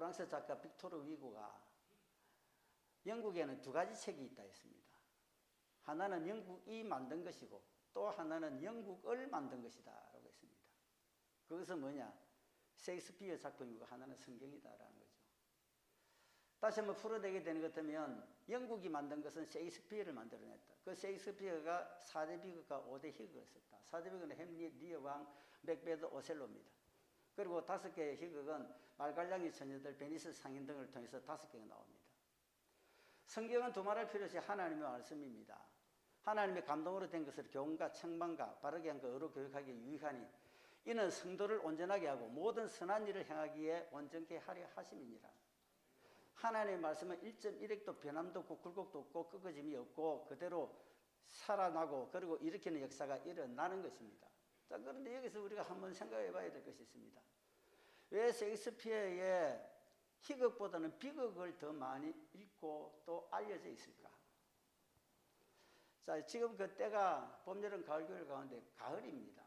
프랑스 작가 빅토르 위고가 영국에는 두 가지 책이 있다 했습니다. 하나는 영국이 만든 것이고 또 하나는 영국을 만든 것이다 라고 했습니다. 그것은 뭐냐? 셰익스피어 작품이고 하나는 성경이다라는 거죠. 다시 한번 풀어내게 되는 것 같으면 영국이 만든 것은 셰익스피어를 만들어냈다. 그 셰익스피어가 4대 비극과 5대 희극을 썼다. 4대 비극은 햄릿, 리어 왕, 맥베드, 오셀로입니다. 그리고 5개의 희극은 말갈량의 처녀들, 베니스 상인 등을 통해서 5개가 나옵니다. 성경은 두말할 필요 없이 하나님의 말씀입니다. 하나님의 감동으로 된 것을 교훈과 책망과 바르게 한 그 어로 교육하기에 유익하니 이는 성도를 온전하게 하고 모든 선한 일을 행하기에 온전케 하려 하심이니라. 하나님의 말씀은 1.1핵도 변함도 없고 굴곡도 없고 꺾어짐이 없고 그대로 살아나고 그리고 일으키는 역사가 일어나는 것입니다. 자, 그런데 여기서 우리가 한번 생각해 봐야 될 것이 있습니다. 왜 셰익스피어의 희극보다는 비극을 더 많이 읽고 또 알려져 있을까? 자, 지금 그 때가 봄, 여름, 가을, 겨울 가운데 가을입니다.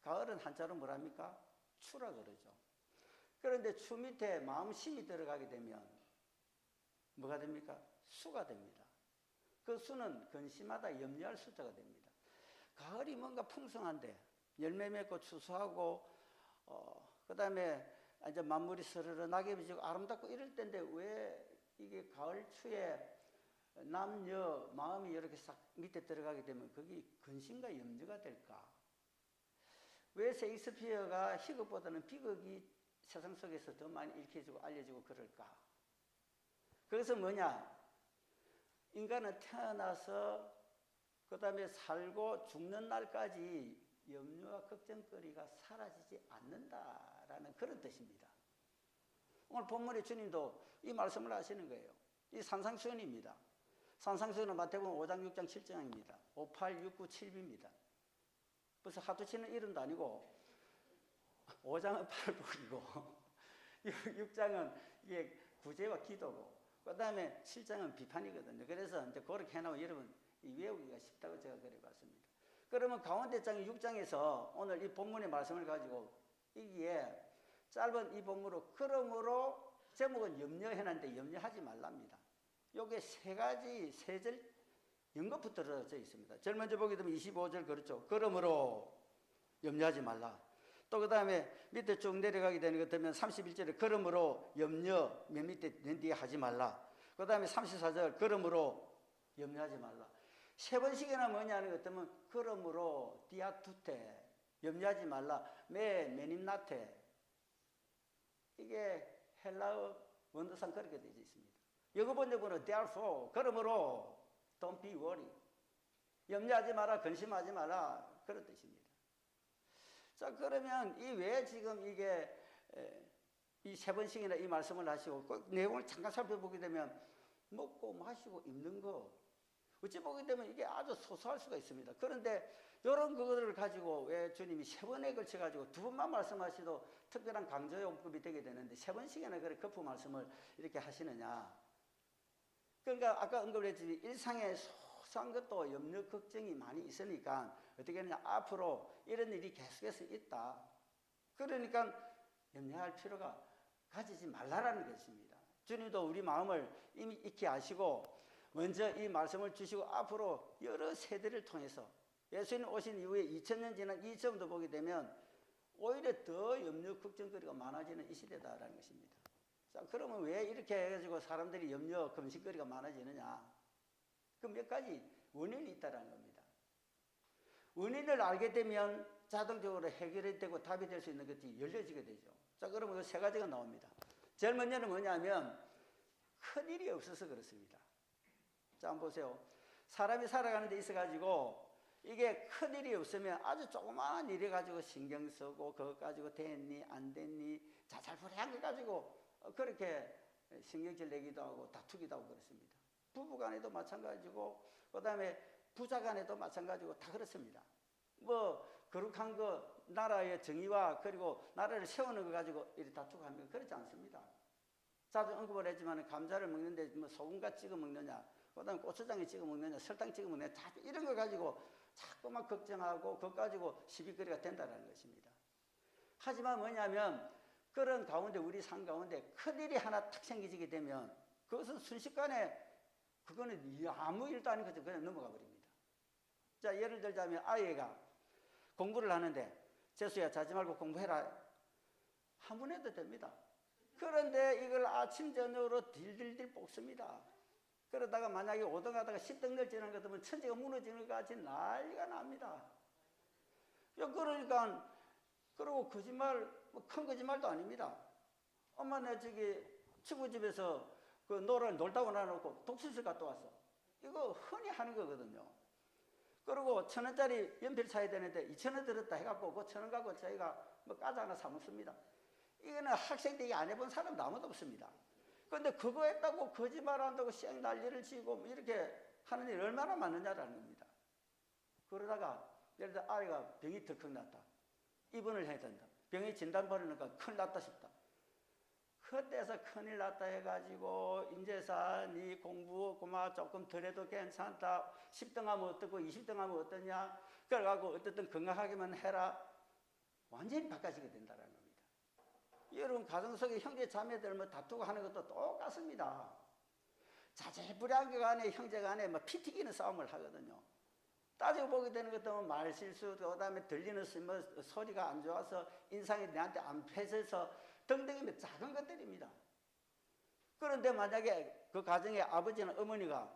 가을은 한자로 뭐랍니까? 추라 그러죠. 그런데 추 밑에 마음심이 들어가게 되면 뭐가 됩니까? 수가 됩니다. 그 수는 근시마다 염려할 숫자가 됩니다. 가을이 뭔가 풍성한데 열매 맺고 추수하고 그 다음에 이제 만물이 스르르 낙엽이 지고 아름답고 이럴 때인데 왜 이게 가을 추에 남녀 마음이 이렇게 싹 밑에 들어가게 되면 그게 근심과 염려가 될까? 왜 셰익스피어가 희극보다는 비극이 세상 속에서 더 많이 읽혀지고 알려지고 그럴까? 그것은 뭐냐? 인간은 태어나서 그 다음에 살고 죽는 날까지 염려와 걱정거리가 사라지지 않는다라는 그런 뜻입니다. 오늘 본문의 주님도 이 말씀을 하시는 거예요. 이 산상수훈입니다. 산상수훈은 마태복음 5장, 6장, 7장입니다. 5, 8, 6, 9, 7비입니다. 벌써 하도 치는 이름도 아니고 5장은 팔복이고 6장은 이게 구제와 기도고 그 다음에 7장은 비판이거든요. 그래서 이제 그렇게 해놓으면 여러분 이 외우기가 쉽다고 제가 그래 봤습니다. 그러면 가운데 장 6장에서 오늘 이 본문의 말씀을 가지고 이기에 짧은 이 본문으로 그러므로 제목은 염려해놨는데 염려하지 말랍니다. 요게 세 가지 세 절 연것부터 들어져 있습니다. 제일 먼저 보게 되면 25절 그렇죠. 그러므로 염려하지 말라. 또 그 다음에 밑에 쭉 내려가게 되는 것 같으면 31절에 그러므로 염려 맨 밑에 맨 뒤에 하지 말라. 그 다음에 34절 그러므로 염려하지 말라. 세 번씩이나 뭐냐는 것 같으면 그러므로 디아투테 염려하지 말라. 메님나테 이게 헬라어 원어상 그렇게 되어 있습니다. 영어 번역으로 therefore 그러므로 don't be worried 염려하지 마라 근심하지 마라 그런 뜻입니다. 자, 그러면 이 왜 지금 이게 이 세 번씩이나 이 말씀을 하시고 그 내용을 잠깐 살펴보게 되면 먹고 마시고 입는 거 어찌 보게 되면 이게 아주 소소할 수가 있습니다. 그런데 이런 그거를 가지고 왜 주님이 세 번에 걸쳐 가지고 두 번만 말씀하시도 특별한 강조용법이 되게 되는데 세 번씩이나 그렇게 거푸 말씀을 이렇게 하시느냐? 그러니까 아까 언급을 했지만 일상에 소소한 것도 염려 걱정이 많이 있으니까 어떻게 하느냐? 앞으로 이런 일이 계속해서 있다. 그러니까 염려할 필요가 가지지 말라라는 것입니다. 주님도 우리 마음을 이미 익히 아시고 먼저 이 말씀을 주시고 앞으로 여러 세대를 통해서 예수님 오신 이후에 2000년 지난 이 점도 보게 되면 오히려 더 염려 걱정거리가 많아지는 이 시대다라는 것입니다. 자, 그러면 왜 이렇게 해가지고 사람들이 염려 금식거리가 많아지느냐? 그 몇 가지 원인이 있다는 겁니다. 원인을 알게 되면 자동적으로 해결이 되고 답이 될 수 있는 것이 열려지게 되죠. 자, 그러면 세 가지가 나옵니다. 제일 먼저는 뭐냐면 큰일이 없어서 그렇습니다. 자, 한번 보세요. 사람이 살아가는 데 있어가지고 이게 큰일이 없으면 아주 조그마한 일이 가지고 신경 쓰고 그것 가지고 됐니 안 됐니 자잘부리한 거 가지고 그렇게 신경질 내기도 하고 다투기도 하고 그렇습니다. 부부간에도 마찬가지고 그 다음에 부자간에도 마찬가지고 다 그렇습니다. 뭐 거룩한 거 나라의 정의와 그리고 나라를 세우는 거 가지고 이렇게 다투고 하는 거 그렇지 않습니다. 자주 언급을 했지만 감자를 먹는데 뭐 소금과 찍어 먹느냐 그 다음에 고추장에 찍어 먹느냐 설탕 찍어 먹느냐 이런 거 가지고 자꾸만 걱정하고 그것 가지고 시비거리가 된다는 것입니다. 하지만 뭐냐면 그런 가운데 우리 삶 가운데 큰일이 하나 탁 생기게 되면 그것은 순식간에 그거는 아무 일도 아닌 것처럼 그냥 넘어가 버립니다. 자, 예를 들자면 아이가 공부를 하는데 재수야 자지 말고 공부해라 한 번 해도 됩니다. 그런데 이걸 아침 저녁으로 딜딜딜 볶습니다. 그러다가 만약에 5등 하다가 10등 낼지는 것 같으면 천지가 무너지는 것 같이 난리가 납니다. 그러니까 그리고 거짓말, 큰 거짓말도 아닙니다. 엄마 내 저기 친구집에서 그 놀다고 놔놓고 독서실 갔다 왔어. 이거 흔히 하는 거거든요. 그리고 1,000원짜리 연필 사야 되는데 2,000원 들었다 해갖고 그 1,000원 갖고 저희가 뭐 과자 하나 사 먹습니다. 이거는 학생 때 안 해본 사람 아무도 없습니다. 그런데 그거 했다고 거짓말 한다고 쌩 난리를 치고 이렇게 하는 일이 얼마나 많느냐라는 겁니다. 그러다가 예를 들어 아이가 병이 덜컥 났다. 입원을 해야 된다. 병이 진단 받으니까 큰일 났다 싶다. 그때서 큰일 났다 해가지고 인제사 네 공부 그만 조금 덜 해도 괜찮다. 10등 하면 어떻고 20등 하면 어떠냐. 그래가지고 어쨌든 건강하게만 해라. 완전히 바꿔지게 된다는 겁니다. 여러분 가정 속에 형제 자매들 뭐 다투고 하는 것도 똑같습니다. 자제불량교 간에 형제 간에 뭐 피 튀기는 싸움을 하거든요. 따지고 보게 되는 것도 말 실수, 그 다음에 들리는 뭐 소리가 안 좋아서 인상이 내한테 안 펴져서 등등이면 작은 것들입니다. 그런데 만약에 그 가정의 아버지나 어머니가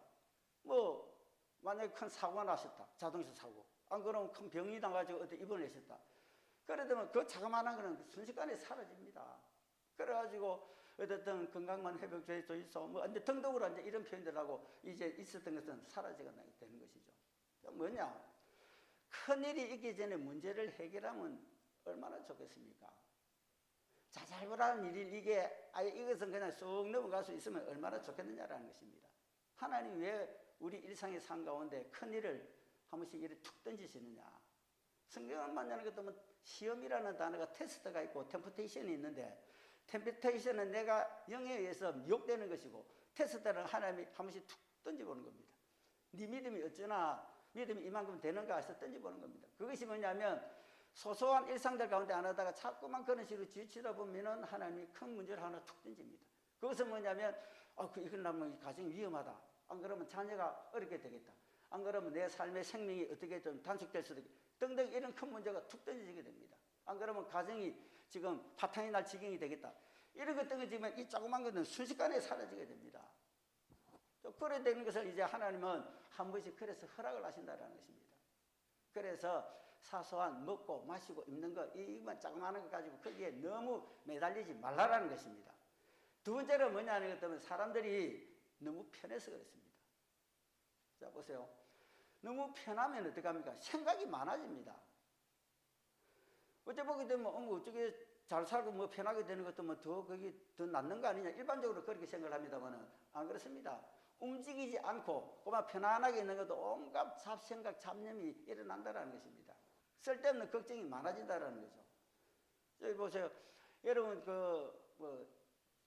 뭐 만약에 큰 사고가 나셨다. 자동차 사고. 안 그러면 큰 병이 나가지고 어디 입원하셨다. 그러면 그 자그마한 거는 순식간에 사라집니다. 그래가지고 어쨌든 건강만 회복돼 있어. 뭐 이제 등등으로 이제 이런 표현들 하고 이제 있었던 것은 사라지게 되는 것이죠. 뭐냐? 큰일이 있기 전에 문제를 해결하면 얼마나 좋겠습니까? 자잘불안한 일이 이것은 그냥 쑥 넘어갈 수 있으면 얼마나 좋겠느냐라는 것입니다. 하나님 왜 우리 일상의 삶 가운데 큰일을 한 번씩 이렇게 툭 던지시느냐? 성경을 만나는 것도 뭐 시험이라는 단어가 테스트가 있고 템프테이션이 있는데 템프테이션은 내가 영에 의해서 미혹되는 것이고 테스트는 하나님이 한 번씩 툭 던져보는 겁니다. 네 믿음이 어쩌나 믿음이 이만큼 되는가 해서 던져보는 겁니다. 그것이 뭐냐면 소소한 일상들 가운데 안 하다가 자꾸만 그런 식으로 지치다 보면은 하나님이 큰 문제를 하나 툭 던집니다. 그것은 뭐냐면 이건 나면 가정이 위험하다. 안 그러면 자녀가 어렵게 되겠다. 안 그러면 내 삶의 생명이 어떻게 좀 단축될 수도 있겠다. 등등 이런 큰 문제가 툭 던져지게 됩니다. 안 그러면 가정이 지금 파탄이 날 지경이 되겠다. 이런 것 던져지면 이 조그만 것은 순식간에 사라지게 됩니다. 그래 되는 것을 이제 하나님은 한 번씩 그래서 허락을 하신다는 것입니다. 그래서 사소한 먹고 마시고 입는 것 이만 조그마한 것 가지고 거기에 너무 매달리지 말라라는 것입니다. 두 번째로 뭐냐는 것 때문에 사람들이 너무 편해서 그렇습니다. 자 보세요. 너무 편하면 어떡합니까? 생각이 많아집니다. 어째 보게 되면 어떻게 잘 살고 뭐 편하게 되는 것도 뭐 거기 더 낫는 거 아니냐 일반적으로 그렇게 생각을 합니다만은 안 그렇습니다. 움직이지 않고 그만 편안하게 있는 것도 온갖 잡생각 잡념이 일어난다는 것입니다. 쓸데없는 걱정이 많아진다는 거죠. 여기 보세요. 여러분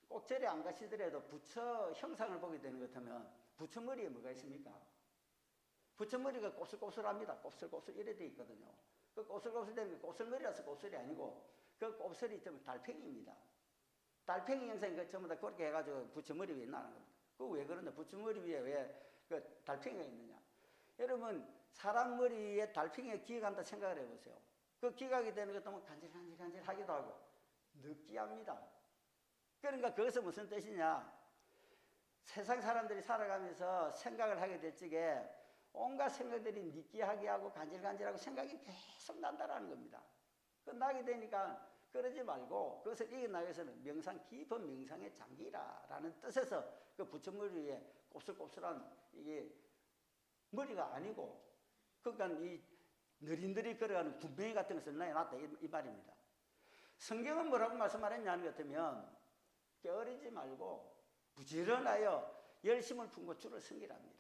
꼭 절에 안 가시더라도 부처 형상을 보게 되는 것 같으면 부처 머리에 뭐가 있습니까? 부처 머리가 곱슬곱슬합니다. 곱슬곱슬 이래 돼 있거든요. 그 곱슬곱슬 되는 게 곱슬머리라서 곱슬이 아니고 그 곱슬이 좀 달팽이입니다. 달팽이 형상이 그 전부 다 그렇게 해가지고 부처 머리 위에 나는 겁니다. 그 왜 그러냐? 부처 머리 위에 왜 그 달팽이가 있느냐? 여러분 사람 머리에 달팽이가 기어간다 생각을 해보세요. 그 기어가게 되는 것도 간질간질하기도 하고 느끼합니다. 그러니까 그것은 무슨 뜻이냐? 세상 사람들이 살아가면서 생각을 하게 될 적에 온갖 생각들이 느끼하게 하고 간질간질하고 생각이 계속 난다라는 겁니다. 그 나게 되니까 그러지 말고 그것을 이겨나기 위해서는 명상, 깊은 명상의 장기라라는 뜻에서 그 부처머리 위에 곱슬곱슬한 이게 머리가 아니고 그러니까 이 느릿느릿 걸어가는 군뱅이 같은 것을 놔놨다 이 말입니다. 성경은 뭐라고 말씀하셨냐는 것 같으면 게으르지 말고 부지런하여 열심을 품고 주를 섬기랍니다.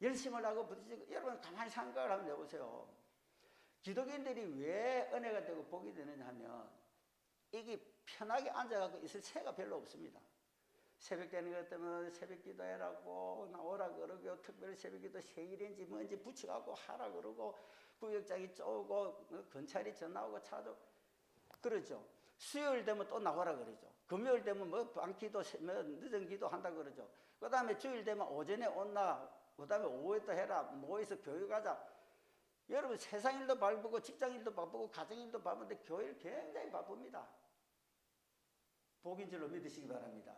열심을 하고 부딪히고 여러분 가만히 생각을 한번 해보세요. 기독인들이 왜 은혜가 되고 복이 되느냐 하면 이게 편하게 앉아갖고 있을 새가 별로 없습니다. 새벽 되는 것 때문에 새벽 기도해라고 나오라 그러고 특별히 새벽 기도 세일인지 뭔지 붙여갖고 하라 그러고 구역장이 쪼고 검찰이 전화오고 차도 그러죠. 수요일 되면 또 나와라 그러죠. 금요일 되면 뭐 밤기도, 뭐 늦은 기도 한다 그러죠. 그 다음에 주일 되면 오전에 온나, 그 다음에 오후에 또 해라, 모여서 교육하자. 여러분 세상 일도 바쁘고 직장 일도 바쁘고 가정 일도 바쁜데 교회를 굉장히 바쁩니다. 복인 줄로 믿으시기 바랍니다.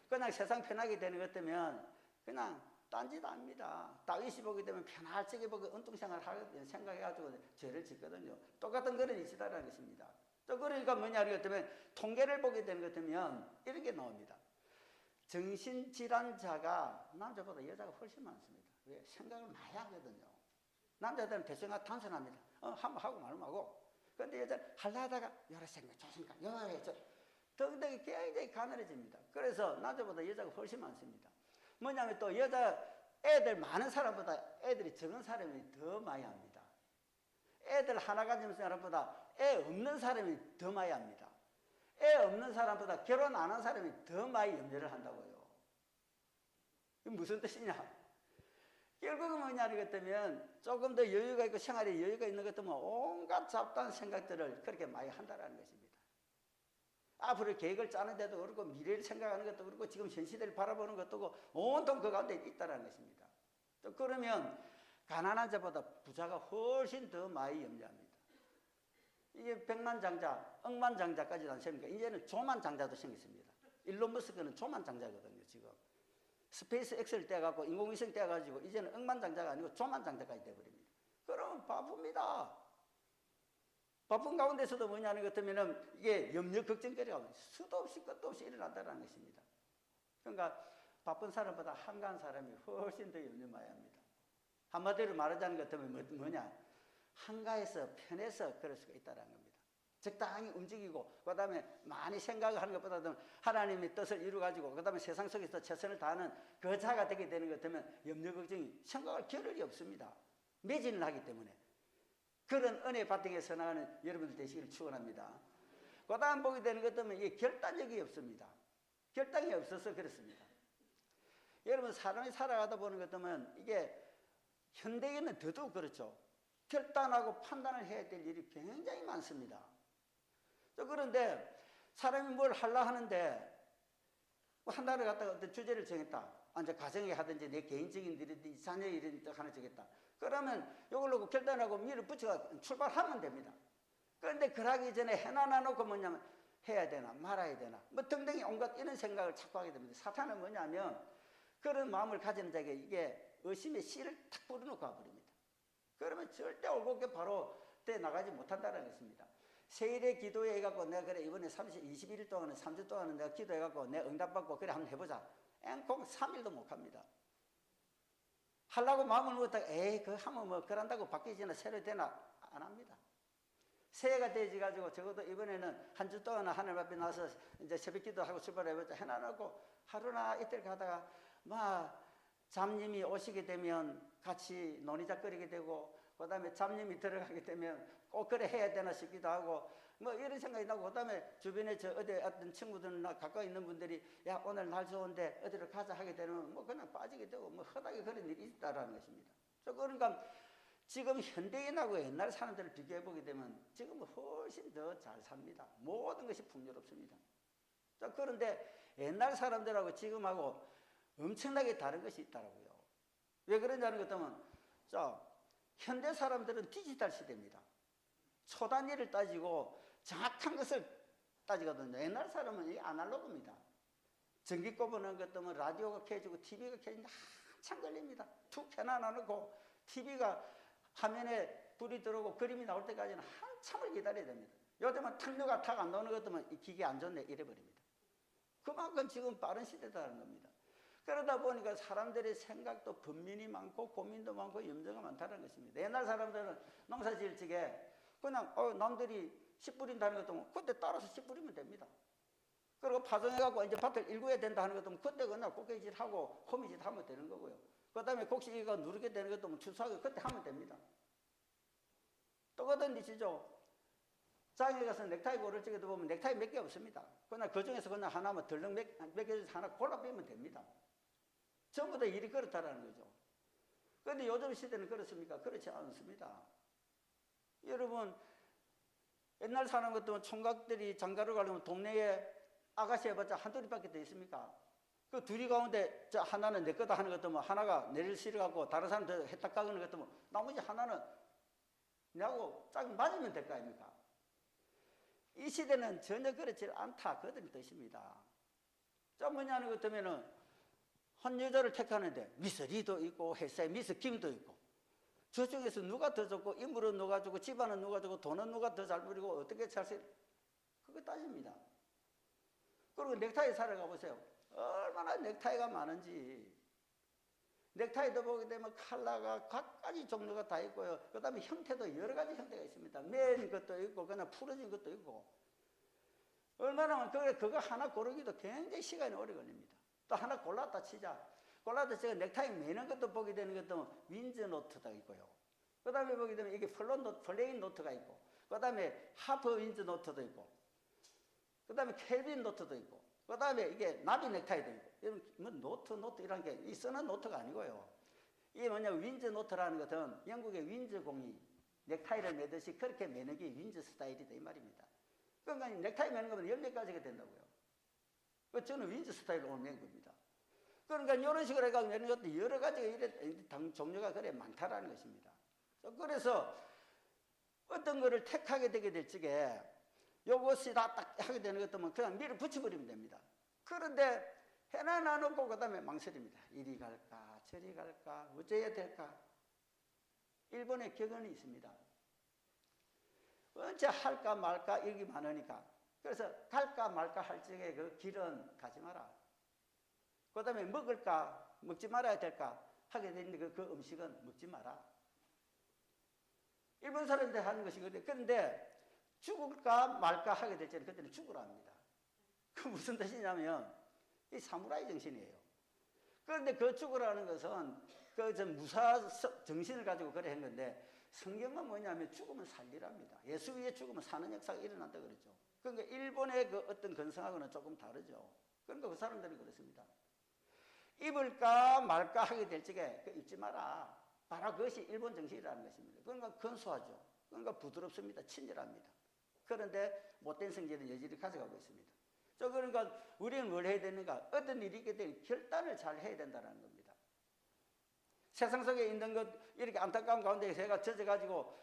그냥 세상 편하게 되는 것 때문에 그냥 딴짓 합니다. 다윗이 보게 되면 편할적에 보고 은둥생활 하거든요. 생각해가지고 죄를 짓거든요. 똑같은 그런 이시다라는 것입니다. 또 그러니까 뭐냐 하는 것 때문에 통계를 보게 되는 것 때문에 이런 게 나옵니다. 정신질환자가 남자보다 여자가 훨씬 많습니다. 왜? 생각을 많이 하거든요. 남자들은 대충 단순합니다. 한번 하고 말면 하고. 그런데 여자는 하려다가 여러 생각, 저 생각, 여러 저 등등이 굉장히 가늘어집니다. 그래서 남자보다 여자가 훨씬 많습니다. 뭐냐면 또 여자 애들 많은 사람보다 애들이 적은 사람이 더 많이 합니다. 애들 하나 가진 사람보다 애 없는 사람이 더 많이 합니다. 애 없는 사람보다 결혼 안 한 사람이 더 많이 염려를 한다고요. 이게 무슨 뜻이냐? 결국은 뭐냐 것 때문에 조금 더 여유가 있고 생활에 여유가 있는 것 때문에 온갖 잡다한 생각들을 그렇게 많이 한다는 것입니다. 앞으로 계획을 짜는데도 그렇고 미래를 생각하는 것도 그렇고 지금 현 시대를 바라보는 것도 그렇고 온통 그 가운데 있다는 것입니다. 또 그러면 가난한 자보다 부자가 훨씬 더 많이 염려합니다. 이게 백만장자, 억만장자까지도 안 생깁니까? 이제는 조만장자도 생겼습니다. 일론 머스크는 조만장자거든요, 지금. 스페이스 X를 떼어갖고 인공위성 떼어가지고 이제는 억만장자가 아니고 조만장자까지 돼버립니다. 그러면 바쁩니다. 바쁜 가운데서도 뭐냐는 것 같으면 이게 염려 걱정거리가 수도 없이 끝도 없이 일어난다는 것입니다. 그러니까 바쁜 사람보다 한가한 사람이 훨씬 더 염려 많이 합니다. 한마디로 말하자는 것 같으면 뭐냐? 한가해서 편해서 그럴 수가 있다는 겁니다. 적당히 움직이고 그 다음에 많이 생각을 하는 것보다는 하나님의 뜻을 이루어가지고 그 다음에 세상 속에서 최선을 다하는 그 자가 되게 되는 것 같으면 염려 걱정이 생각할 겨를이 없습니다. 매진을 하기 때문에. 그런 은혜 바탕에 서나가는 여러분들 되시기를 축원합니다. 그 다음 보게 되는 것 때문에 이게 결단력이 없습니다. 결단이 없어서 그렇습니다. 여러분 사람이 살아가다 보는 것 때문에 이게 현대에는 더더욱 그렇죠. 결단하고 판단을 해야 될 일이 굉장히 많습니다. 그런데 사람이 뭘 하려 하는데 한달을 갖다가 어떤 주제를 정했다. 이제 가정에 하든지 내 개인적인 일이든지 자녀 일이든지 하나 정했다. 그러면 이걸로 결단하고 미를 붙여서 출발하면 됩니다. 그런데 그러기 전에 해놔 놓고 뭐냐면 해야 되나 말아야 되나 뭐 등등이 온갖 이런 생각을 자꾸 하게 됩니다. 사탄은 뭐냐면 그런 마음을 가지는 자에게 이게 의심의 씨를 탁 뿌려놓고 가버립니다. 그러면 절대 올곧게 바로 돼 나가지 못한다는 것입니다. 세일에 기도해 해갖고 내가 그래 이번에 21일 동안은 3주 동안은 내가 기도해갖고 내가 응답받고 그래 한번 해보자. 앵콩 3일도 못 합니다. 하려고 마음을 먹었다가 에이 그거 하면 뭐 그런다고 바뀌지나 새로 되나 안 합니다. 새해가 되지 가지고 적어도 이번에는 한 주 동안 하늘 앞에 나서 이제 새벽 기도하고 출발해보자 해놔놓고 하루나 이틀 가다가 막 잡님이 오시게 되면 같이 논의작거리게 되고 그 다음에 잡님이 들어가게 되면 꼭 그래 해야 되나 싶기도 하고 뭐 이런 생각이 나고 그 다음에 주변에 저 어디 어떤 친구들이나 가까이 있는 분들이 야 오늘 날 좋은데 어디로 가자 하게 되면 뭐 그냥 빠지게 되고 뭐 허다게 그런 일이 있다라는 것입니다. 그러니까 지금 현대인하고 옛날 사람들을 비교해 보게 되면 지금은 훨씬 더 잘 삽니다. 모든 것이 풍요롭습니다. 그런데 옛날 사람들하고 지금하고 엄청나게 다른 것이 있더라고요. 왜 그러냐는 것 같으면 자 현대 사람들은 디지털 시대입니다. 초단위를 따지고 정확한 것을 따지거든요. 옛날 사람은 이게 아날로그입니다. 전기 꼽아놓은 것 때문에 라디오가 켜지고 TV가 켜지는데 한참 걸립니다. 툭 켜놔놓고 TV가 화면에 불이 들어오고 그림이 나올 때까지는 한참을 기다려야 됩니다. 요즘은 탁류가 탁 안 나오는 것 때문에 이 기계 안 좋네 이래버립니다. 그만큼 지금 빠른 시대다는 겁니다. 그러다 보니까 사람들의 생각도 번민이 많고 고민도 많고 염려가 많다는 것입니다. 옛날 사람들은 농사 지을 적에 그냥 남들이 씨 뿌린다는 것도 그때 따라서 씨 뿌리면 됩니다. 그리고 파종해갖고 이제 밭을 일구어야 된다 하는 것도 그때 그냥 꽃게질하고 호미질 하면 되는 거고요. 그 다음에 곡식이가 누르게 되는 것도 추수하고 그때 하면 됩니다. 또 그런데시죠. 장에 가서 넥타이 고를 적에도 보면 넥타이 몇 개 없습니다. 그냥 그 중에서 그냥 하나만 덜렁 몇 개 하나 골라 빼면 됩니다. 전부 다 일이 그렇다라는 거죠. 그런데 요즘 시대는 그렇습니까? 그렇지 않습니다. 여러분 옛날 사람 같으면 총각들이 장가를 가려면 동네에 아가씨 해봤자 한둘이밖에 더 있습니까? 그 둘이 가운데 저 하나는 내 거다 하는 것 같으면 하나가 내릴 실어갖고 다른 사람들 해딱 가는 것 같으면 나머지 하나는 내하고 짝 맞으면 될 거 아닙니까? 이 시대는 전혀 그렇지 않다. 그런 뜻입니다. 자, 뭐냐는 것 같으면은 한 여자를 택하는데 미스 리도 있고 회사에 미스 김도 있고 저쪽에서 누가 더 좋고 인물은 누가 좋고 집안은 누가 좋고 돈은 누가 더 잘 부리고 어떻게 잘 쓰 그거 따집니다. 그리고 넥타이 사러 가보세요. 얼마나 넥타이가 많은지. 넥타이도 보게 되면 컬러가 각가지 종류가 다 있고요. 그 다음에 형태도 여러 가지 형태가 있습니다. 맨 것도 있고 그냥 풀어진 것도 있고. 얼마나 그거 하나 고르기도 굉장히 시간이 오래 걸립니다. 또 하나 골랐다 치자. 골랐다 치자 넥타이 매는 것도 보게 되는 것도 윈즈 노트가 있고요. 그 다음에 보게 되면 이게 플레인 노트가 있고 그 다음에 하프 윈즈 노트도 있고 그 다음에 켈빈 노트도 있고 그 다음에 이게 나비 넥타이도 있고 이런 뭐 노트 이런 게 이 쓰는 노트가 아니고요. 이게 뭐냐면 윈즈 노트라는 것은 영국의 윈즈 공이 넥타이를 매듯이 그렇게 매는 게 윈즈 스타일이다 이 말입니다. 그러니까 넥타이 매는 거면 10개까지가 된다고요. 그 저는 윈즈 스타일로 맨 겁니다. 그러니까 이런 식으로 해가지고 매는 것도 여러 가지가 이래 종류가 그래 많다라는 것입니다. 그래서 어떤 거를 택하게 되게 될 적에 요것이 다 딱 하게 되는 것도 그냥 밀어 붙여버리면 됩니다. 그런데 해나 놔놓고 그 다음에 망설입니다. 이리 갈까 저리 갈까 어째야 될까. 일본의 격언이 있습니다. 언제 할까 말까 이게 많으니까. 그래서 갈까 말까 할 적에 그 길은 가지 마라. 그 다음에 먹을까 먹지 말아야 될까 하게 되는데 그 음식은 먹지 마라. 일본 사람들 하는 것이 그래. 그런데 죽을까 말까 하게 될 때는 그때는 죽으라 합니다. 그 무슨 뜻이냐면 이 사무라이 정신이에요. 그런데 그 죽으라는 것은 그 무사 정신을 가지고 그래 한 건데 성경은 뭐냐면 죽으면 살리랍니다. 예수 위에 죽으면 사는 역사가 일어난다 그랬죠. 그러니까 일본의 그 어떤 근성하고는 조금 다르죠. 그러니까 그 사람들은 그렇습니다. 입을까 말까 하게 될 적에 입지 마라. 바로 그것이 일본 정신이라는 것입니다. 그러니까 근소하죠. 그러니까 부드럽습니다. 친절합니다. 그런데 못된 성질은 여전히 가져가고 있습니다. 그러니까 우리는 뭘 해야 되는가? 어떤 일이 있게 되면 결단을 잘 해야 된다는 겁니다. 세상 속에 있는 것 이렇게 안타까운 가운데 제가 젖어가지고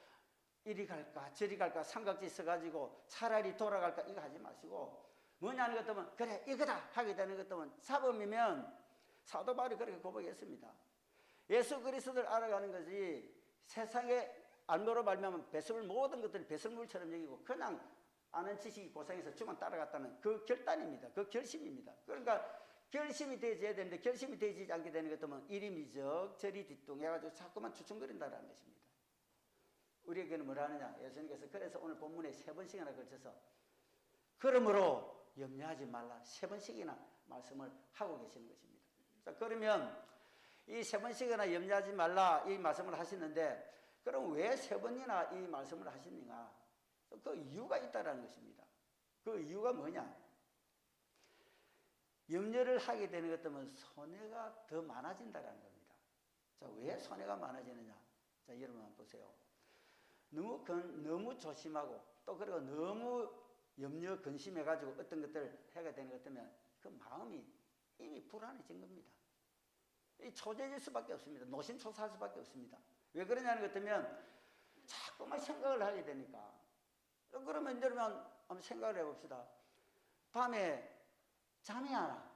이리 갈까 저리 갈까 삼각지 써가지고 차라리 돌아갈까 이거 하지 마시고 뭐냐는 것 때문에 그래 이거다 하게 되는 것 때문에 사범이면 사도 바울이 그렇게 고백했습니다. 예수 그리스도를 알아가는 것이 세상에 알므로 말미암아 배설물 모든 것들이 배설물처럼 여기고 그냥 아는 지식이 고상해서 주만 따라갔다는 그 결단입니다. 그 결심입니다. 그러니까 결심이 되어야 되는데 결심이 되지 않게 되는 것 때문에 이리 미적 저리 뒤뚱해가지고 자꾸만 추천거린다는 것입니다. 우리에게는 뭐라 하느냐. 예수님께서 그래서 오늘 본문에 3번씩이나 걸쳐서 그러므로 염려하지 말라 3번씩이나 말씀을 하고 계시는 것입니다. 자, 그러면 이 3번씩이나 염려하지 말라 이 말씀을 하시는데 그럼 왜 3번이나 이 말씀을 하시는가? 그 이유가 있다는 것입니다. 그 이유가 뭐냐? 염려를 하게 되는 것 때문에 손해가 더 많아진다는 겁니다. 자, 왜 손해가 많아지느냐? 자, 여러분 한번 보세요. 너무 조심하고 또 그리고 너무 염려 근심해가지고 어떤 것들을 하게 되는 것 때문에 그 마음이 이미 불안해진 겁니다. 이 초조해질 수밖에 없습니다. 노심초사할 수밖에 없습니다. 왜 그러냐는 것 때문에 자꾸만 생각을 하게 되니까. 그러면 여러분 한번 생각을 해봅시다. 밤에 잠이 안 와.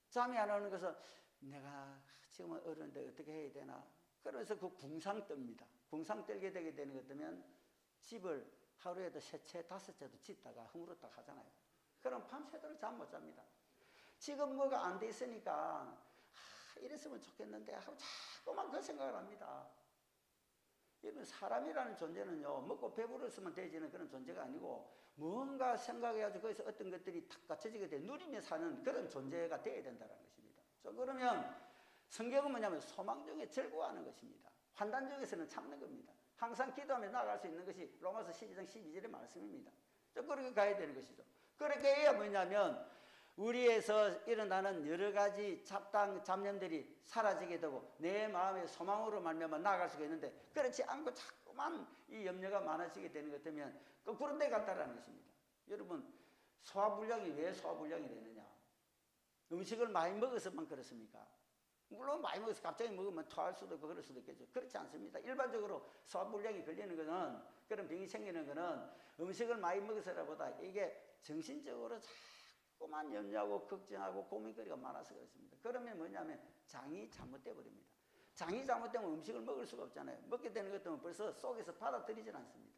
잠이 안 오는 것은 내가 지금은 어른인데 어떻게 해야 되나. 그러면서 그 궁상 뜹니다. 궁상 떨게 되게 되는 것 때문에 집을 하루에도 3채, 5채도 짓다가 허물었다가 하잖아요. 그럼 밤새도록 잠 못 잡니다. 지금 뭐가 안 돼 있으니까 이랬으면 좋겠는데 하고 자꾸만 그 생각을 합니다. 이런 사람이라는 존재는요, 먹고 배부르면 되지는 그런 존재가 아니고 뭔가 생각해가지고 거기서 어떤 것들이 탁 갖춰지게 돼 누리며 사는 그런 존재가 되어야 된다는 것입니다. 그러면 성경은 뭐냐면 소망 중에 즐거워하는 것입니다. 환난 중에서는 참는 겁니다. 항상 기도하며 나아갈 수 있는 것이 로마서 12장 12절의 말씀입니다. 그렇게 가야 되는 것이죠. 그렇게 해야 뭐냐면 우리에서 일어나는 여러 가지 잡념들이 사라지게 되고 내 마음의 소망으로 말미암아 나아갈 수가 있는데 그렇지 않고 자꾸만 자꾸만 이 염려가 많아지게 되는 것 때문에 거꾸로 돼 간다라는 것입니다. 여러분, 소화불량이 왜 소화불량이 되느냐? 음식을 많이 먹어서만 그렇습니까? 물론 많이 먹어서 갑자기 먹으면 토할 수도 있고 그럴 수도 있겠죠. 그렇지 않습니다. 일반적으로 소화불량이 걸리는 것은, 그런 병이 생기는 것은 음식을 많이 먹어서라보다 이게 정신적으로 자꾸만 염려하고 걱정하고 고민거리가 많아서 그렇습니다. 그러면 뭐냐면 장이 잘못돼 버립니다. 장이 잘못되면 음식을 먹을 수가 없잖아요. 먹게 되는 것 때문에 벌써 속에서 받아들이질 않습니다.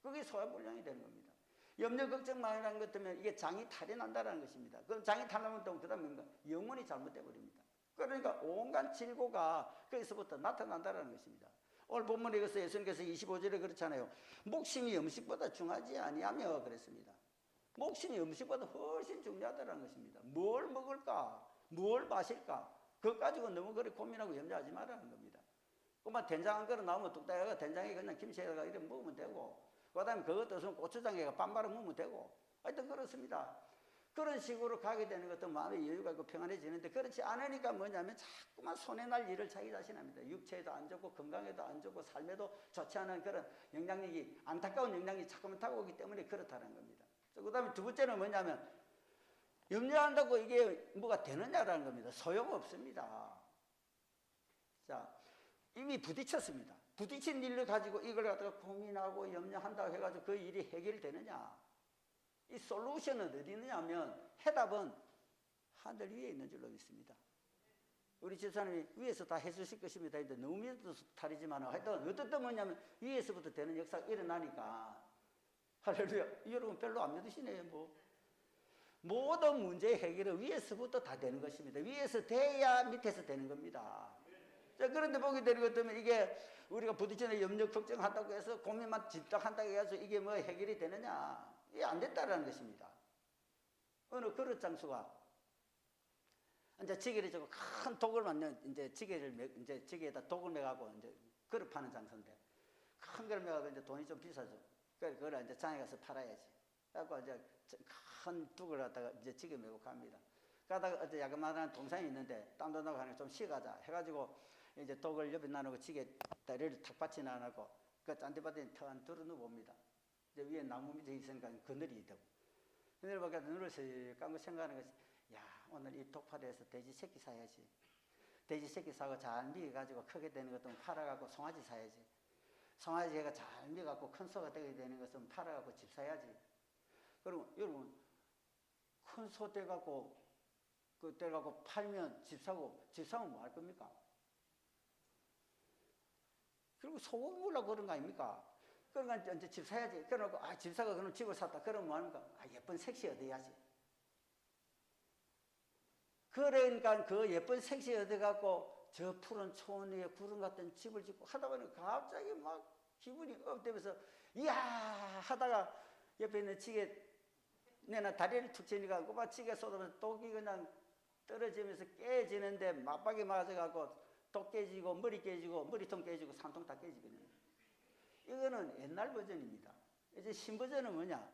그게 소화불량이 되는 겁니다. 염려 걱정 많이 하는 것 때문에 이게 장이 탈이 난다는 것입니다. 그럼 장이 탈나면 또 그 다음에 뭔가 영혼이 잘못돼 버립니다. 그러니까 온갖 질고가 거기서부터 나타난다는 것입니다. 오늘 본문에 의해서 예수님께서 25절에 그렇잖아요. 목심이 음식보다 중하지 아니하며 그랬습니다. 목심이 음식보다 훨씬 중요하다는 것입니다. 뭘 먹을까? 뭘 마실까? 그것 가지고 너무 그렇게 고민하고 염려하지 말라는 겁니다. 그만 된장 한 그릇 나오면 뚝딱이가 된장에 그냥 김치에다가 이렇게 먹으면 되고, 그 다음에 그것도 없으면 고추장에가 밥 말아 먹으면 되고, 하여튼 그렇습니다. 그런 식으로 가게 되는 것도 마음의 여유가 있고 평안해지는데, 그렇지 않으니까 뭐냐면 자꾸만 손에 날 일을 자기 자신 합니다. 육체에도 안 좋고 건강에도 안 좋고 삶에도 좋지 않은 그런 영향력이, 안타까운 영향이 자꾸만 타고 오기 때문에 그렇다는 겁니다. 그 다음에 두 번째는 뭐냐면 염려한다고 이게 뭐가 되느냐라는 겁니다. 소용없습니다. 자, 이미 부딪혔습니다. 부딪힌 일을 가지고 이걸 갖다가 고민하고 염려한다고 해가지고 그 일이 해결되느냐? 이 솔루션은 어디 있느냐 하면 해답은 하늘 위에 있는 줄로 믿습니다. 우리 집사님이 위에서 다 해주실 것입니다. 너무 믿어도 탈이지만 하여튼 어떻든 뭐냐면 위에서부터 되는 역사가 일어나니까 할렐루야. 여러분 별로 안 믿으시네요. 모든 문제의 해결은 위에서부터 다 되는 것입니다. 위에서 돼야 밑에서 되는 겁니다. 자, 그런데 보게 되는 것 때문에 이게 우리가 부딪히는 염려 걱정한다고 해서 고민만 집착한다고 해서 이게 뭐 해결이 되느냐? 이게 안 됐다라는 것입니다. 어느 그릇 장수가 이제 지게를 저고 큰 독을 맞는 이제 지게에다 독을 매가고 이제 그릇 파는 장소인데 큰 그릇 매가고 이제 돈이 좀 비싸죠. 그걸 이제 장에 가서 팔아야지. 그래갖고 이제 큰 뚝을 갖다가 이제 지게 메고 갑니다. 가다가 어제 야그마한 동상이 있는데 땀도 나고 하니까 좀 쉬가자 해가지고 이제 독을 옆에 나누고 지게 다리를 탁 받치 나누고 그 짠디바디에 턱 들어 누워봅니다. 이제 위에 나무 밑에 있으니까 그늘이 되고. 그늘 밖에 눈을 슥 감고 생각하는 것이, 야, 오늘 이 독파대에서 돼지 새끼 사야지. 돼지 새끼 사고 잘 미어가지고 크게 되는 것도 팔아갖고 송아지 사야지. 송아지가 잘 미어갖고 큰 소가 되게 되는 것은 팔아갖고 집 사야지. 그리고 여러분, 큰 소 돼갖고 팔면 집 사면 뭐 할 겁니까? 그리고 소고기 먹으려고 그런 거 아닙니까? 그러니까 이제 집 사야지. 그러고, 집 사고 그럼 집을 샀다. 그러면 뭐 합니까? 예쁜 색시 얻어야지. 그러니까 그 예쁜 색시 얻어갖고 저 푸른 초원 위에 구름 같은 집을 짓고 하다 보니 갑자기 막 기분이 업되면서, 이야! 하다가 옆에 있는 지게 내나 다리를 툭 치니까 꼬마 지게 쏟으면서 독이 그냥 떨어지면서 깨지는데 맞박이 맞아갖고 독 깨지고 머리 깨지고 머리통 깨지고 산통 다 깨지거든요. 이거는 옛날 버전입니다. 이제 신버전은 뭐냐?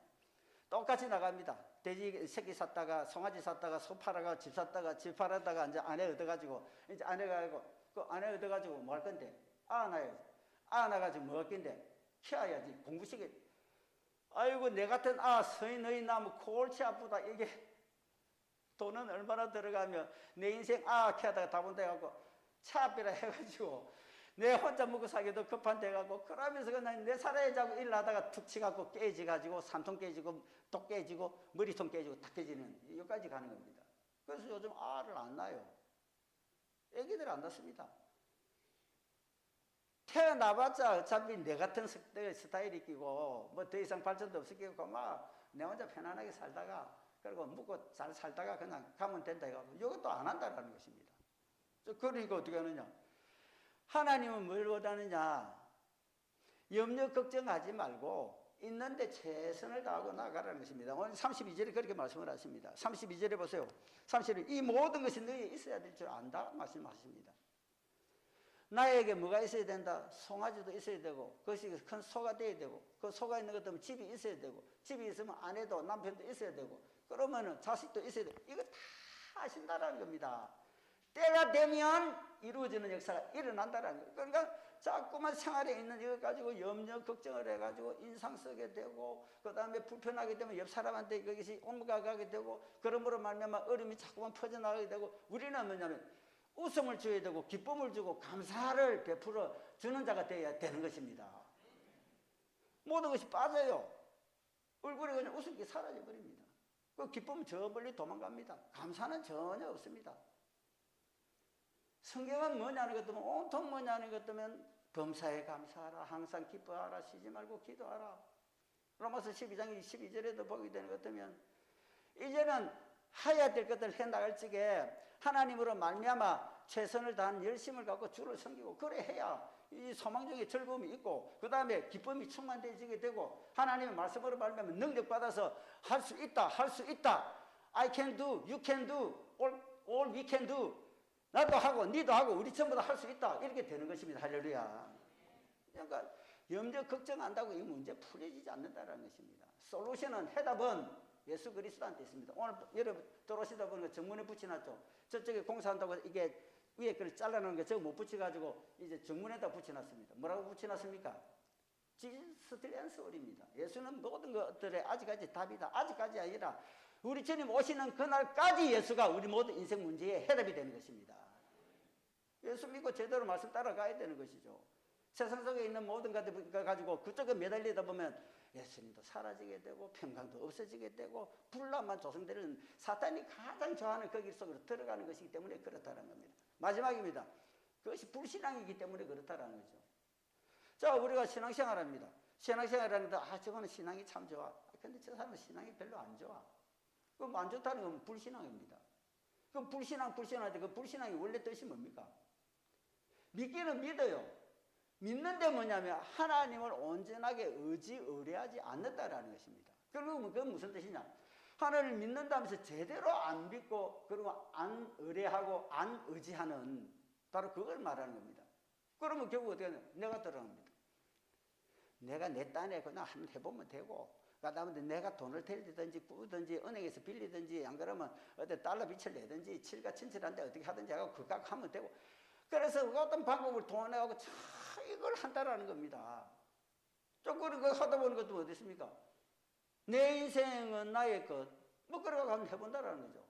똑같이 나갑니다. 돼지 새끼 샀다가 송아지 샀다가 소 팔아가 집 샀다가 집 팔았다가 이제 아내 얻어가지고 이제 아내가 그 아내 얻어가지고 뭐 할 건데? 낳아야지. 낳아가지고 뭐 할 건데? 키워야지. 공부시켜. 아이고 내 같은 서인 너희 나면 골치 아프다. 이게 돈은 얼마나 들어가며 내 인생 키우다가 다 본다 해갖고 차비라 해가지고 내 혼자 먹고 살기도 급한 데 가고 그러면서 그냥 내 살아야 자고 일 하다가 툭 치갖고 깨지가지고 산통 깨지고 독 깨지고 머리통 깨지고 다 깨지는 여기까지 가는 겁니다. 그래서 요즘 알을 안 낳아요. 애기들 안 낳습니다. 태어나봤자 어차피 내 같은 스타일이 끼고 뭐 더 이상 발전도 없을 끼고 막 내 혼자 편안하게 살다가 그리고 먹고 잘 살다가 그냥 가면 된다 해가지고 이것도 안 한다라는 것입니다. 그러니까 어떻게 하느냐? 하나님은 뭘 원하느냐? 염려 걱정하지 말고 있는데 최선을 다하고 나아가라는 것입니다. 오늘 32절에 그렇게 말씀을 하십니다. 32절에 보세요. 32절에 이 모든 것이 너희에 있어야 될 줄 안다 말씀하십니다. 나에게 뭐가 있어야 된다? 송아지도 있어야 되고 그것이 큰 소가 돼야 되고 그 소가 있는 것 때문에 집이 있어야 되고 집이 있으면 아내도 남편도 있어야 되고 그러면은 자식도 있어야 되고 이거 다 하신다라는 겁니다. 때가 되면 이루어지는 역사가 일어난다라는 거예요. 그러니까 자꾸만 생활에 있는 이거 가지고 염려 걱정을 해가지고 인상 쓰게 되고 그 다음에 불편하게 되면 옆 사람한테 그것이 옮겨가게 되고 그러므로 말미암아 어려움이 자꾸만 퍼져나가게 되고 우리는 뭐냐면 웃음을 줘야 되고 기쁨을 주고 감사를 베풀어 주는 자가 되어야 되는 것입니다. 모든 것이 빠져요. 얼굴에 그냥 웃음기 사라져버립니다. 그 기쁨은 저 멀리 도망갑니다. 감사는 전혀 없습니다. 성경은 뭐냐는 것 때문에 온통 뭐냐는 것 때문에 범사에 감사하라 항상 기뻐하라 쉬지 말고 기도하라. 로마서 12장 12절에도 보게 되는 것 같으면 이제는 해야 될 것들 해나갈 적에 하나님으로 말미암아 최선을 다한 열심을 갖고 주를 섬기고 그래 해야 이 소망적인 즐거움이 있고 그 다음에 기쁨이 충만되어지게 되고 하나님의 말씀으로 말미암아 능력받아서 할 수 있다 할 수 있다 I can do, you can do, all we can do 나도 하고 니도 하고 우리 전부 다 할 수 있다 이렇게 되는 것입니다. 할렐루야. 그러니까 염려 걱정한다고 이 문제 풀려지지 않는다는 것입니다. 솔루션은 해답은 예수 그리스도한테 있습니다. 오늘 여러분 들어오시다 보니까 정문에 붙여놨죠. 저쪽에 공사한다고 이게 위에 걸 잘라놓은 게 저거 못 붙여가지고 이제 정문에다 붙여놨습니다. 뭐라고 붙여놨습니까? Jesus still answer입니다. 예수는 모든 것들에 아직까지 답이다. 아직까지 아니라 우리 주님 오시는 그날까지 예수가 우리 모든 인생 문제의 해답이 되는 것입니다. 예수 믿고 제대로 말씀 따라가야 되는 것이죠. 세상 속에 있는 모든 것들 가지고 그쪽에 매달리다 보면 예수님도 사라지게 되고 평강도 없어지게 되고 분란만 조성되는 사탄이 가장 좋아하는 그 길 속으로 들어가는 것이기 때문에 그렇다는 겁니다. 마지막입니다. 그것이 불신앙이기 때문에 그렇다는 거죠. 자, 우리가 신앙생활합니다. 신앙생활을 하는데 저거는 신앙이 참 좋아. 근데 저 사람은 신앙이 별로 안 좋아. 그럼 안 좋다는 건 불신앙입니다. 그럼 불신앙한테 그 불신앙이 원래 뜻이 뭡니까? 믿기는 믿어요. 믿는데 뭐냐면 하나님을 온전하게 의뢰하지 않는다라는 것입니다. 그러면 그건 무슨 뜻이냐? 하나님을 믿는다면서 제대로 안 믿고 그리고 안 의뢰하고 안 의지하는 바로 그걸 말하는 겁니다. 그러면 결국 어떻게 하냐? 내가 들어갑니다. 내가 내 딴에 그냥 한번 해보면 되고 그다음에 내가 돈을 대리든지 꾸든지 은행에서 빌리든지 안 그러면 어디 달러 빛을 내든지 칠가 친칠한데 어떻게 하든지 하고 그거 하면 되고 그래서 어떤 방법을 동원해가고 참 이걸 한다라는 겁니다. 좀 그런 거 하다 보는 것도 어떻습니까? 내 인생은 나의 것. 뭐 그러고 한번 해본다라는 거죠.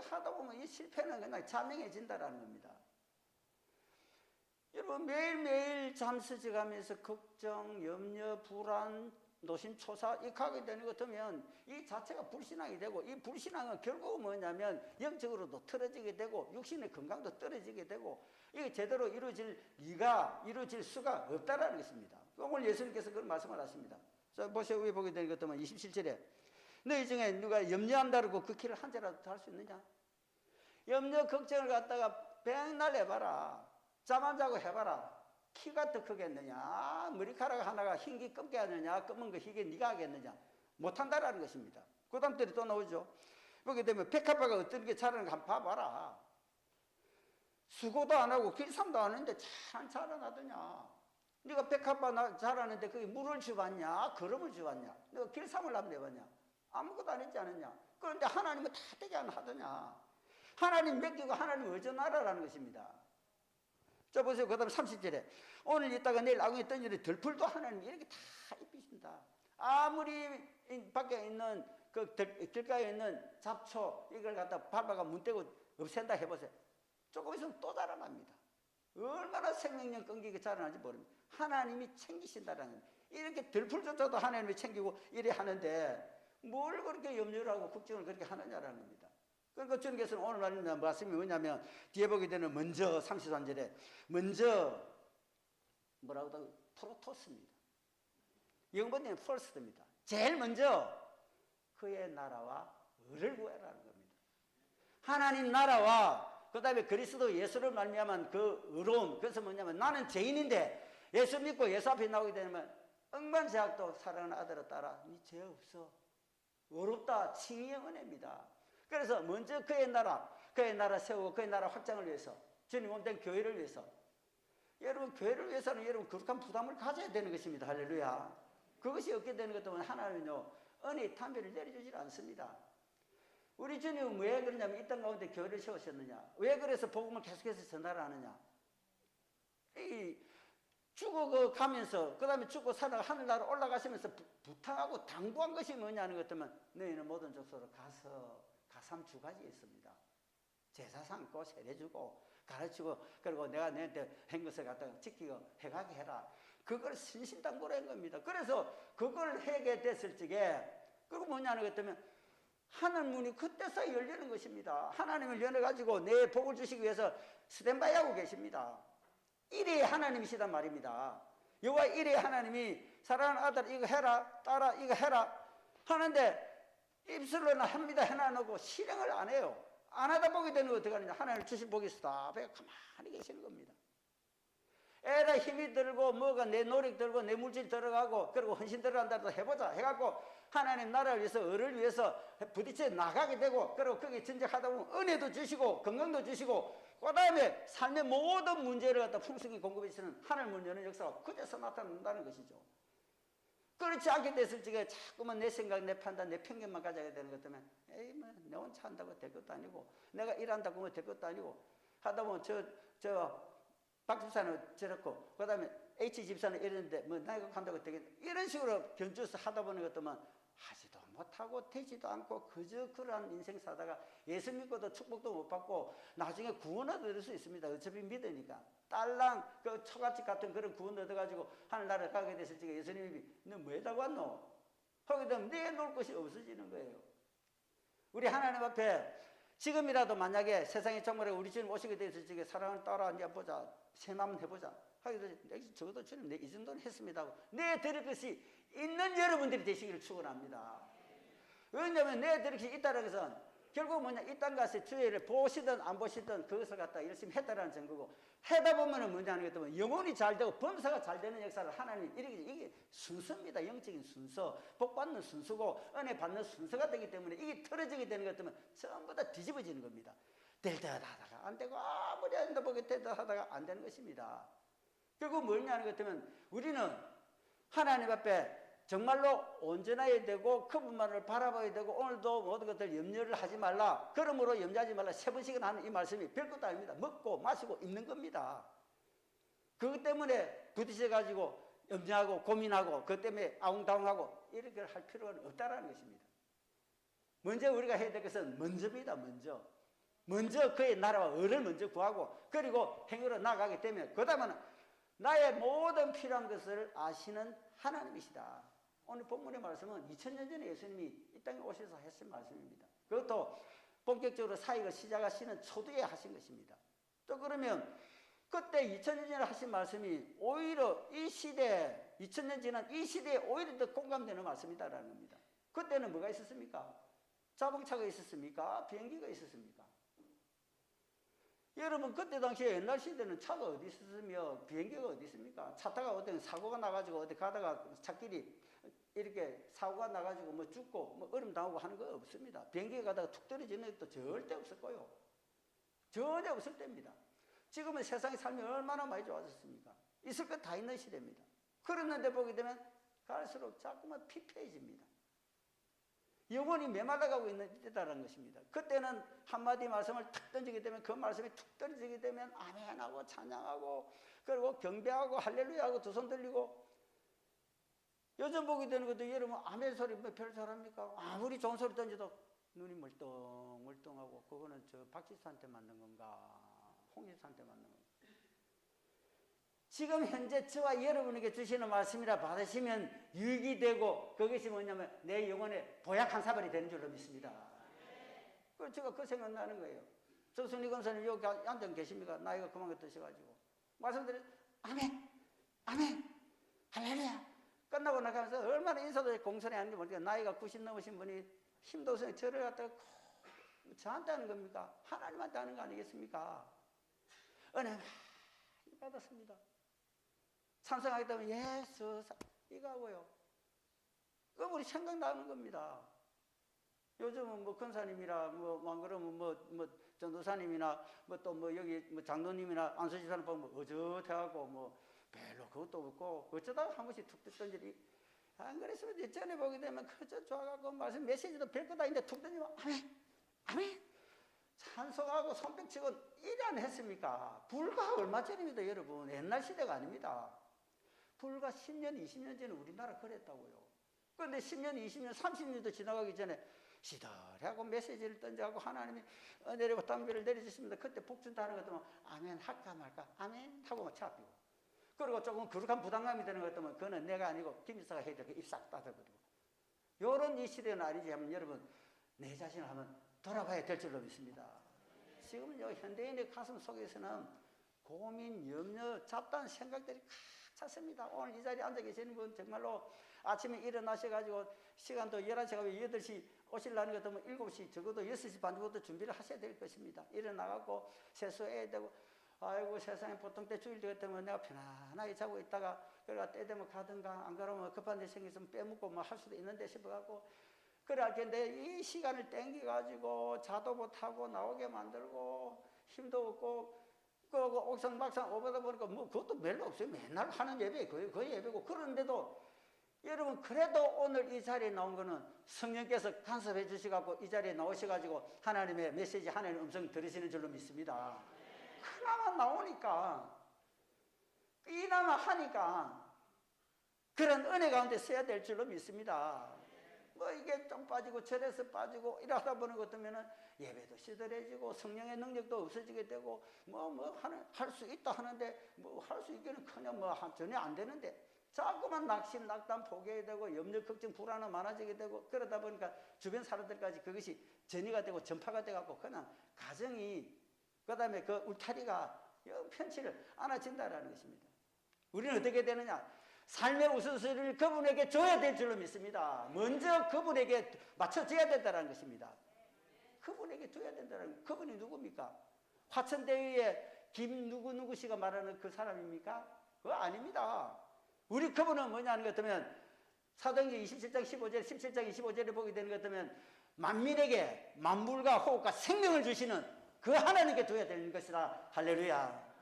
하다 보면 이 실패는 그냥 자명해진다라는 겁니다. 여러분 매일매일 잠수지 가면서 걱정, 염려, 불안, 노심초사 이렇게 하게 되는 것 같으면 이 자체가 불신앙이 되고 이 불신앙은 결국은 뭐냐면 영적으로도 틀어지게 되고 육신의 건강도 떨어지게 되고 이게 제대로 이루어질 수가 없다라는 것입니다. 오늘 예수님께서 그런 말씀을 하십니다. 자, 보세요. 위에 보게 되는 것 같으면 27절에 너희 중에 누가 염려한다고 그 길을 한 자라도 할 수 있느냐? 염려 걱정을 갖다가 백날 해봐라. 잠 안 자고 해봐라. 키가 더 크겠느냐? 머리카락 하나가 흰기 검게 하느냐? 검은 거 희게 네가 하겠느냐? 못한다라는 것입니다. 그 다음 때에 또 나오죠. 보게 되면 백합화가 어떤 게 자라는가 한번 봐봐라. 수고도 안 하고 길쌈도 안 하는데 잘 자라나더냐? 네가 백합화 자라는데 거기 물을 주봤냐? 거름을 주봤냐? 네가 길쌈을 한번 해봤냐? 아무것도 안 했지 않았냐? 그런데 하나님은 다 되게 안 하더냐? 하나님 맡기고 하나님 의존하라라는 것입니다. 자 보세요. 그 다음에 30절에 오늘 있다가 내일 아궁이 던지는 들풀도 하나님 이렇게 다 입히신다. 아무리 밖에 있는 그 길가에 있는 잡초 이걸 갖다 밟아가 문 떼고 없앤다 해보세요. 조금 있으면 또 자라납니다. 얼마나 생명력 끊기게 자라나는지 모릅니다. 하나님이 챙기신다라는 거예요. 이렇게 들풀조차도 하나님이 챙기고 이래 하는데 뭘 그렇게 염려를 하고 걱정을 그렇게 하느냐라는 겁니다. 그러니까 주님께서는 오늘 말씀 말씀이 뭐냐면 뒤에 보게 되는 먼저 33절에 먼저 뭐라고 하고 프로토스입니다. 영번에는 first입니다. 제일 먼저 그의 나라와 의를 구하라는 겁니다. 하나님 나라와 그 다음에 그리스도 예수를 말미암은 그 의로움. 그래서 뭐냐면 나는 죄인인데 예수 믿고 예수 앞에 나오게 되면 억만제약도 사랑하는 아들을 따라 니 죄 없어. 어렵다. 칭의의 은혜입니다. 그래서 먼저 그의 나라 세우고 그의 나라 확장을 위해서 주님 몸된 교회를 위해서 여러분 교회를 위해서는 여러분 거룩한 부담을 가져야 되는 것입니다. 할렐루야. 그것이 없게 되는 것 때문에 하나님은요 은혜의 담배를 내려주질 않습니다. 우리 주님은 왜 그러냐면 이 땅 가운데 교회를 세우셨느냐? 왜 그래서 복음을 계속해서 전달을 하느냐? 이 죽어 가면서 그 다음에 죽고 살아가 하늘나라 올라가시면서 부탁하고 당부한 것이 뭐냐는 것 같으면 너희는 모든 족속으로 가서 가삼 두 가지 있습니다. 제사 삼고 세례 주고 가르치고 그리고 내가 너한테 한 것을 갖다가 지키고 해가게 해라. 그걸 신신당부로 한 겁니다. 그래서 그걸 하게 됐을 적에 그리고 뭐냐는 것 같으면 하늘 문이 그때서 열리는 것입니다. 하나님을 열어가지고 내 복을 주시기 위해서 스탠바이 하고 계십니다. 이래 하나님이시단 말입니다. 여호와 이래 하나님이 사랑하는 아들 이거 해라 딸아 이거 해라 하는데 입술로는 합니다 해놔놓고 실행을 안 해요. 안 하다 보게 되는 거 어떻게 하느냐. 하나님 주신 복이 있다. 가만히 계시는 겁니다. 에라 힘이 들고 뭐가 내 노력 들고 내 물질 들어가고 그리고 헌신 들어간다고 해보자 해갖고 하나님 나라를 위해서 을을 위해서 부딪혀 나가게 되고 그리고 거기에 전쟁하다 보면 은혜도 주시고 건강도 주시고 그 다음에 삶의 모든 문제를 갖다 풍성히 공급해 주시는 하늘 문 여는 역사가 그제서 나타난다는 것이죠. 그렇지 않게 됐을 적에 자꾸만 내 생각, 내 판단, 내 편견만 가져야 되는 것 때문에 에이 뭐 내 혼자 한다고 될 것도 아니고 내가 일한다고 하면 될 것도 아니고 하다 보면 박 집사는 저렇고 그 다음에 H 집사는 이러는데 뭐 나이가 간다고 되겠다 이런 식으로 견주서 하다 보는 것도만 하지도 못하고 되지도 않고 그저 그러한 인생 사다가 예수 믿고도 축복도 못 받고 나중에 구원 얻을 수 있습니다. 어차피 믿으니까 딸랑 그 초가집 같은 그런 구원 얻어가지고 하늘나라에 가게 됐을 적에 예수님이 너 뭐에다가 왔노? 하게 되면 내놓을 것이 없어지는 거예요. 우리 하나님 앞에 지금이라도 만약에 세상의 정말에 우리 주님 오시게 됐을 적에 사랑을 따라 앉아보자 새마음 해보자 하게 되면 적어도 주님 내 이 정도는 했습니다 하고 내 드릴 것이 있는 여러분들이 되시기를 축원합니다. 왜냐하면 내 드릴 것이 있다는 것은 결국 뭐냐 이 땅 가서 주의를 보시든 안 보시든 그것을 갖다 열심히 했다라는 증거고 하다 보면은 뭐냐는 것도 영혼이 잘 되고 범사가 잘 되는 역사를 하나님 이게 순서입니다. 영적인 순서 복 받는 순서고 은혜 받는 순서가 되기 때문에 이게 틀어지게 되는 것 같으면 전부 다 뒤집어지는 겁니다. 될 듯 하다가 안 되고 아무리 안 되보게 될 듯 하다가 안 되는 것입니다. 결국 뭐냐는 것 같으면 우리는 하나님 앞에 정말로 온전해야 되고 그분만을 바라봐야 되고 오늘도 모든 것들 염려를 하지 말라. 그러므로 염려하지 말라. 3번씩은 하는 이 말씀이 별것도 아닙니다. 먹고 마시고 입는 겁니다. 그것 때문에 부딪혀가지고 염려하고 고민하고 그것 때문에 아웅다웅하고 이렇게 할 필요는 없다라는 것입니다. 먼저 우리가 해야 될 것은 먼저입니다. 먼저 그의 나라와 의를 먼저 구하고 그리고 행위로 나가게 되면 그 다음에는 나의 모든 필요한 것을 아시는 하나님이시다. 오늘 본문의 말씀은 2000년 전에 예수님이 이 땅에 오셔서 하신 말씀입니다. 그것도 본격적으로 사역을 시작하시는 초두에 하신 것입니다. 또 그러면 그때 2000년 전에 하신 말씀이 오히려 이 시대에 2000년 지난 이 시대에 오히려 더 공감되는 말씀이다라는 겁니다. 그때는 뭐가 있었습니까? 자동차가 있었습니까? 비행기가 있었습니까? 여러분 그때 당시에 옛날 시대는 차가 어디 있었으며 비행기가 어디 있습니까? 차 타가 어떤 사고가 나가지고 어디 가다가 차길이 이렇게 사고가 나가지고 뭐 죽고 뭐 얼음 당하고 하는 거 없습니다. 비행기에 가다가 툭 떨어지는 것도 절대 없을 거예요. 전혀 없을 때입니다. 지금은 세상의 삶이 얼마나 많이 좋아졌습니까? 있을 것 다 있는 시대입니다. 그랬는데 보게 되면 갈수록 자꾸만 피폐해집니다. 영혼이 메말라가고 있는 때다라는 것입니다. 그때는 한마디 말씀을 탁 던지게 되면 그 말씀이 툭 떨어지게 되면 아멘하고 찬양하고 그리고 경배하고 할렐루야하고 두 손 들리고 요즘 보게 되는 것도 여러분 아멘 소리 뭐 별 소리합니까? 아무리 좋은 소리 던져도 눈이 멀뚱멀뚱하고 그거는 저 박지수한테 맞는 건가 홍지수한테 맞는 건가 지금 현재 저와 여러분에게 주시는 말씀이라 받으시면 유익이 되고 그것이 뭐냐면 내 영혼의 보약 한 사발이 되는 줄로 믿습니다. 그래서 제가 그 생각나는 거예요. 정순희 검사님 여기 앉아 계십니까? 나이가 그만큼 드셔가지고 말씀드려 아멘 아멘 할렐루야 끝나고 나가면서 얼마나 인사도 공손히 하는지 모르겠어요. 나이가 90 넘으신 분이 힘도 없으니 저를 갖다가 저한테 하는 겁니까? 하나님한테 하는 거 아니겠습니까? 은혜 많이 받았습니다. 찬송하기 때문에 예수 이거 하고요. 그거 우리 생각나는 겁니다. 요즘은 뭐 권사님이라 뭐 그러면 뭐 전도사님이나 뭐 또 뭐 여기 뭐 장로님이나 안수지사님 보면 어젓해하고 뭐 별로 그것도 없고 어쩌다가 한 번씩 툭 던지니 안 그랬으면 이제 전에 보게 되면 그저 좋아갖고 말씀 메시지도 별거 다 있는데 툭 던지면 아멘 아멘 찬송하고 손뼉치고 이래 안 했습니까? 불과 얼마 전입니다 여러분. 옛날 시대가 아닙니다. 불과 10년, 20년 전에 우리나라 그랬다고요. 그런데 10년, 20년, 30년도 지나가기 전에 시들하고 메시지를 던져갖고 하나님이 내리고 땅비를 내려주십니다. 그때 복준다는 것도 아멘 할까 말까 아멘 하고 막 잡히고, 그리고 조금 거룩한 부담감이 드는 것 같으면 그거는 내가 아니고 김지사가 해야 될 거 입 싹 닫아버리고, 요런 이 시대는 아니지 하면 여러분 내 자신을 한번 돌아봐야 될 줄로 믿습니다. 지금 현대인의 가슴 속에서는 고민, 염려, 잡다한 생각들이 꽉 찼습니다. 오늘 이 자리에 앉아 계시는 분 정말로 아침에 일어나셔가지고 시간도 11시가 8시 오시려는 것 같으면 7시 적어도 6시 반부터 준비를 하셔야 될 것입니다. 일어나갖고 세수해야 되고, 아이고 세상에 보통 때 주일 같으면 내가 편안하게 자고 있다가 그래가 때 되면 가든가 안 그러면 급한 일 생기면 빼먹고 뭐 할 수도 있는데 싶어갖고 그래 할 텐데 이 시간을 땡겨가지고 자도 못하고 나오게 만들고 힘도 없고 그 옥상박상 오버다 보니까 뭐 그것도 별로 없어요. 맨날 하는 예배 거의 예배고. 그런데도 여러분 그래도 오늘 이 자리에 나온 거는 성령께서 간섭해 주시고 이 자리에 나오셔가지고 하나님의 메시지, 하나님의 음성 들으시는 줄로 믿습니다. 그나마 나오니까, 이나마 하니까 그런 은혜 가운데 써야 될 줄로 믿습니다. 뭐 이게 좀 빠지고 절에서 빠지고 이러다 보는 것 같으면은 예배도 시들해지고 성령의 능력도 없어지게 되고 할 수 있다 하는데 뭐 할 수 있기는커녕 전혀 안 되는데 자꾸만 낙심, 낙담, 포기해야 되고 염려, 걱정, 불안은 많아지게 되고 그러다 보니까 주변 사람들까지 그것이 전이가 되고 전파가 돼갖고 그냥 가정이 그 다음에 그 울타리가 편치를 않아진다라는 것입니다. 우리는 어떻게 되느냐? 삶의 우선순위를 그분에게 줘야 될 줄로 믿습니다. 먼저 그분에게 맞춰줘야 된다는 것입니다. 그분에게 줘야 된다는, 그분이 누굽니까? 화천대유의 김 누구누구 씨가 말하는 그 사람입니까? 그거 아닙니다. 우리 그분은 뭐냐는 것 같으면 사도행전 27장 15절, 17장 25절에 보게 되는 것 같으면 만민에게 만물과 호흡과 생명을 주시는 그 하나님께 줘야 되는 것이다. 할렐루야.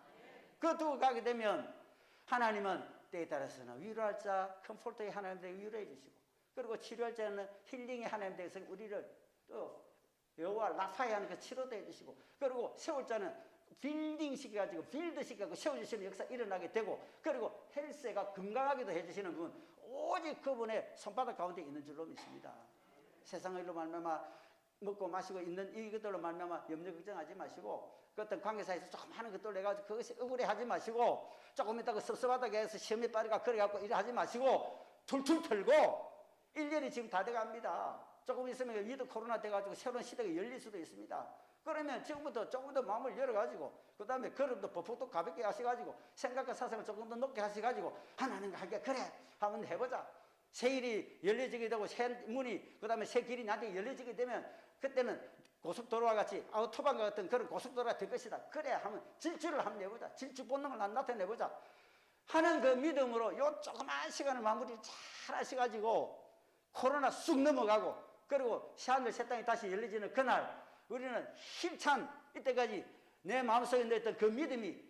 그거 두고 가게 되면 하나님은 때에 따라서는 위로할 자, 컴포터의 하나님 되게 위로해 주시고, 그리고 치료할 자는 힐링의 하나님 되어서 우리를 또 여호와 라파에 하는 그 치료도 해주시고, 그리고 세울 자는 빌딩 시켜가지고 빌드 시켜가지고 세워주시는 역사 일어나게 되고, 그리고 헬스가 건강하게도 해주시는 분, 오직 그분의 손바닥 가운데 있는 줄로 믿습니다. 세상의 일로 말미암아 먹고 마시고 있는 이것들로 말미암아 염려 걱정하지 마시고, 그 어떤 관계사에서 조금 하는 것들 내가지고 그것이 억울해하지 마시고, 조금 있다가 섭섭하다고 해서 시험에 빠르가 그래갖고 일을 하지 마시고 툴툴 털고 1년이 지금 다 돼갑니다. 조금 있으면 위드 코로나 돼가지고 새로운 시대가 열릴 수도 있습니다. 그러면 지금부터 조금 더 마음을 열어가지고 그 다음에 걸음도 벅벅 가볍게 하셔가지고 생각과 사상을 조금 더 높게 하셔가지고 하나님과 함께 그래 한번 해보자. 새 일이 열려지게 되고 새 문이 그 다음에 새 길이 나한테 열려지게 되면 그때는 고속도로와 같이 아우토반과 같은 그런 고속도로가 될 것이다. 그래 하면 질주를 한번 내보자. 질주 본능을 나타내보자 하는 그 믿음으로 요 조그만 시간을 마무리 잘 하셔가지고 코로나 쑥 넘어가고, 그리고 새하늘 새 땅이 다시 열려지는 그날 우리는 힘찬 이때까지 내 마음속에 넣었던 그 믿음이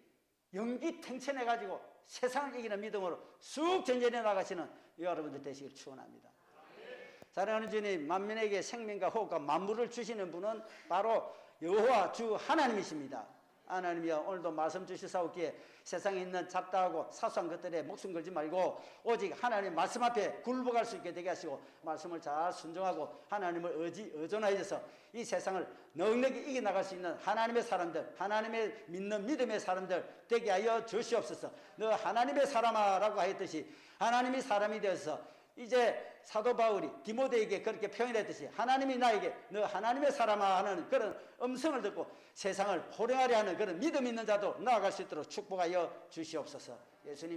연기 탱천해가지고 세상을 이기는 믿음으로 쑥 전전해 나가시는 여러분들 되시길 축원합니다. 사랑하는 주님, 만민에게 생명과 호흡과 만물을 주시는 분은 바로 여호와 주 하나님이십니다. 하나님이여, 오늘도 말씀 주시사옵기에 세상에 있는 잡다하고 사소한 것들에 목숨 걸지 말고 오직 하나님 말씀 앞에 굴복할 수 있게 되게 하시고 말씀을 잘 순종하고 하나님을 의존하여서 이 세상을 넉넉히 이겨나갈 수 있는 하나님의 사람들, 하나님의 믿는 믿음의 사람들 되게 하여 주시옵소서. 너 하나님의 사람아 라고 하였듯이 하나님이 사람이 되어서 이제 사도 바울이 디모데에게 그렇게 표현했듯이 하나님이 나에게 너 하나님의 사람아 하는 그런 음성을 듣고 세상을 호령하려 하는 그런 믿음 있는 자도 나아갈 수 있도록 축복하여 주시옵소서. 예수님